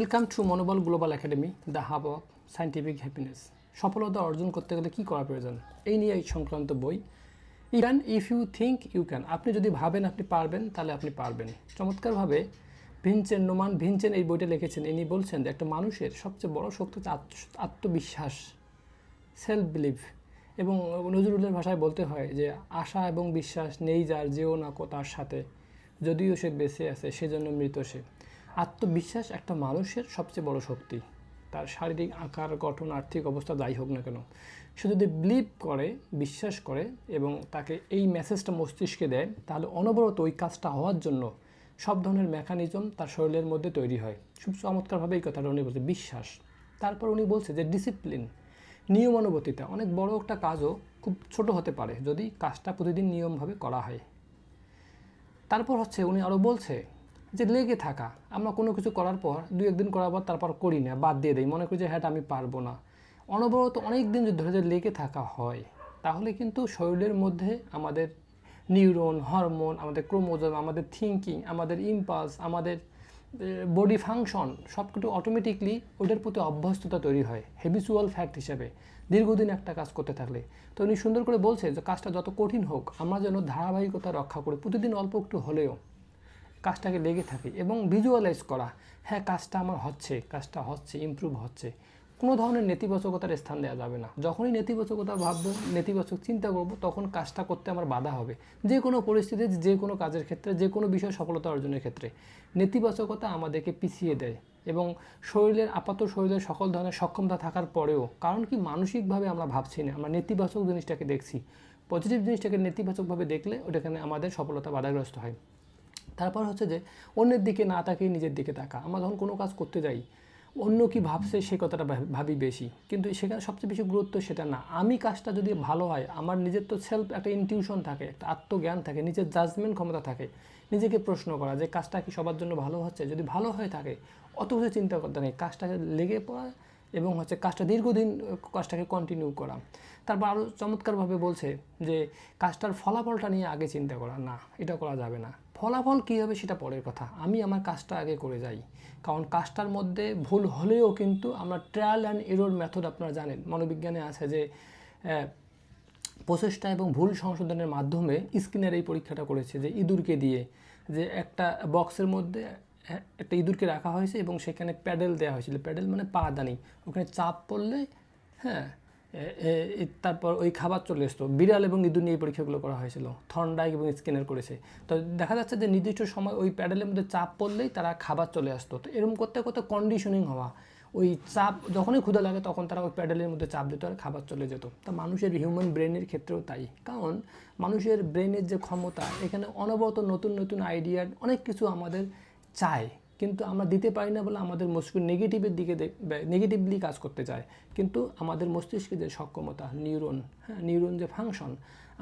Welcome to মনোবল global academy, the hub of scientific happiness. সফলতা অর্জন করতে গেলে কী করা প্রয়োজন, এই নিয়ে এই সংক্রান্ত বই। Even if you think you can, আপনি যদি ভাবেন আপনি পারবেন তাহলে আপনি পারবেন। চমৎকারভাবে নোমান ভিনচেন এই বইটা লিখেছেন। ইনি বলছেন যে একটা মানুষের সবচেয়ে বড় শক্তি হচ্ছে আত্মবিশ্বাস, সেলফ বিলিভ। এবং নজরুলের ভাষায় বলতে হয় যে আশা এবং বিশ্বাস নেই যার, যেও না কো তার সাথে, যদিও সে বেঁচে আছে সেজন্য মৃত সে। আত্মবিশ্বাস একটা মানুষের সবচেয়ে বড় শক্তি। তার শারীরিক আকার, গঠন, আর্থিক অবস্থা যাই হোক না কেন, সে যদি বিলিভ করে, বিশ্বাস করে এবং তাকে এই মেসেজটা মস্তিষ্কে দেয়, তাহলে অনবরত ওই কাজটা হওয়ার জন্য সব ধরনের মেকানিজম তার শরীরের মধ্যে তৈরি হয়। খুব চমৎকারভাবে এই কথাটা উনি বলছে, বিশ্বাস। তারপর উনি বলছে যে ডিসিপ্লিন, নিয়মানুবর্তিতা। অনেক বড় একটা কাজও খুব ছোট হতে পারে যদি কাজটা প্রতিদিন নিয়মভাবে করা হয়। তারপর হচ্ছে উনি আরও বলছে যে লেগে থাকা। আমরা কোনো কিছু করার পর 2-1 দিন করার পর তারপর করি না, বাদ দিয়ে দিই, মনে করি যে হ্যাঁ আমি পারবো না। অনবরত অনেক দিন ধরে যে লেগে থাকা হয়, তাহলে কিন্তু শরীরের মধ্যে আমাদের নিউরন, হরমোন, আমাদের ক্রোমোজোম, আমাদের থিঙ্কিং, আমাদের ইম্পালস, আমাদের বডি ফাংশন সব কিছু অটোমেটিকলি ওটার প্রতি অভ্যস্ততা তৈরি হয় হ্যাবিচুয়াল ফ্যাক্ট হিসেবে দীর্ঘদিন একটা কাজ করতে থাকলে। তো উনি সুন্দর করে বলছে যে কাজটা যত কঠিন হোক, আমরা যেন ধারাবাহিকতা রক্ষা করি, প্রতিদিন অল্প একটু হলেও কাজটাকে লেগে থাকি এবং ভিজুয়ালাইজ করা, হ্যাঁ কাজটা আমার হচ্ছে, কাজটা হচ্ছে, ইমপ্রুভ হচ্ছে। কোনো ধরনের নেতিবাচকতার স্থান দেওয়া যাবে না। যখনই নেতিবাচকতা ভাববো, নেতিবাচক চিন্তা করব, তখন কাজটা করতে আমার বাধা হবে। যে কোনো পরিস্থিতিতে, যে কোনো কাজের ক্ষেত্রে, যে কোনো বিষয়ে সফলতা অর্জনের ক্ষেত্রে নেতিবাচকতা আমাদেরকে পিছিয়ে দেয়। এবং শরীরের সকল ধরনের সক্ষমতা থাকার পরেও, কারণ কি মানসিকভাবে আমরা ভাবছি না, আমরা নেতিবাচক জিনিসটাকে দেখছি। পজিটিভ জিনিসটাকে নেতিবাচকভাবে দেখলে ওটাখানে আমাদের সফলতা বাধাগ্রস্ত হয়। তারপর হচ্ছে যে অন্যের দিকে না তাকিয়ে নিজের দিকে তাকা। আমরা যখন কোনো কাজ করতে যাই, অন্য কি ভাবছে সে কথাটা ভাবি বেশি, কিন্তু সেখানে সবচেয়ে বেশি গুরুত্ব সেটা না। আমি কাজটা যদি ভালো হয়, আমার নিজের তো সেলফ একটা ইনটিউশন থাকে, একটা আত্মজ্ঞান থাকে, নিজের জাজমেন্ট ক্ষমতা থাকে, নিজেকে প্রশ্ন করা যে কাজটা কি সবার জন্য ভালো হচ্ছে। যদি ভালো হয়ে থাকে, অত কিছু চিন্তা করতে নেই, কাজটাকে লেগে পড়া এবং হচ্ছে কাজটা দীর্ঘদিন কাজটাকে কন্টিনিউ করা। তারপর আরও চমৎকারভাবে বলছে যে কাজটার ফলাফলটা নিয়ে আগে চিন্তা করা, না এটা করা যাবে না। ফলাফল কী হবে সেটা পরের কথা, আমি আমার কাজটা আগে করে যাই। কারণ কাজটার মধ্যে ভুল হলেও কিন্তু আমরা ট্রায়াল অ্যান্ড এরর মেথড, আপনারা জানেন মনোবিজ্ঞানে আছে যে প্রচেষ্টা এবং ভুল সংশোধনের মাধ্যমে স্কিনার এই পরীক্ষাটা করেছে যে ইঁদুরকে দিয়ে, যে একটা বক্সের মধ্যে একটা ইঁদুরকে রাখা হয়েছে এবং সেখানে প্যাডেল দেওয়া হয়েছিল। প্যাডেল মানে পাদানি, ওখানে চাপ পড়লে হ্যাঁ তারপর ওই খাবার চলে আসতো। বিড়াল এবং ইঁদুর নিয়ে এই পরীক্ষাগুলো করা হয়েছিল, থর্নডাইক এবং স্কিনার করেছে। তো দেখা যাচ্ছে যে নির্দিষ্ট সময় ওই প্যাডেলের মধ্যে চাপ পড়লেই তারা খাবার চলে আসতো। তো এরকম করতে করতে কন্ডিশনিং হওয়া, ওই চাপ যখনই ক্ষুধা লাগে তখন তারা ওই প্যাডেলের মধ্যে চাপ দিত আর খাবার চলে যেত। তা মানুষের হিউম্যান ব্রেনের ক্ষেত্রেও তাই, কারণ মানুষের ব্রেনের যে ক্ষমতা, এখানে অনবরত নতুন নতুন আইডিয়ার অনেক কিছু আমাদের চায়, কিন্তু আমরা দিতে পারি না বলে আমাদের মস্তিষ্ক নেগেটিভের দিকে নেগেটিভলি কাজ করতে চায়। কিন্তু আমাদের মস্তিষ্কের যে সক্ষমতা, নিউরন যে ফাংশন,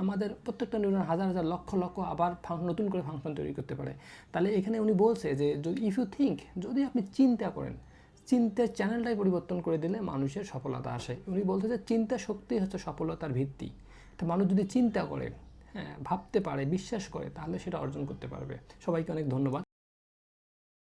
আমাদের প্রত্যেকটা নিউরন হাজার হাজার লক্ষ লক্ষ আবার নতুন করে ফাংশন তৈরি করতে পারে। তাহলে এখানে উনি বলছে যে ইফ ইউ থিঙ্ক, যদি আপনি চিন্তা করেন, চিন্তার চ্যানেলটাই পরিবর্তন করে দিলে মানুষের সফলতা আসে। উনি বলতে যে চিন্তা শক্তি হচ্ছে সফলতার ভিত্তি। তো মানুষ যদি চিন্তা করে, ভাবতে পারে, বিশ্বাস করে, তাহলে সেটা অর্জন করতে পারবে। সবাইকে অনেক ধন্যবাদ।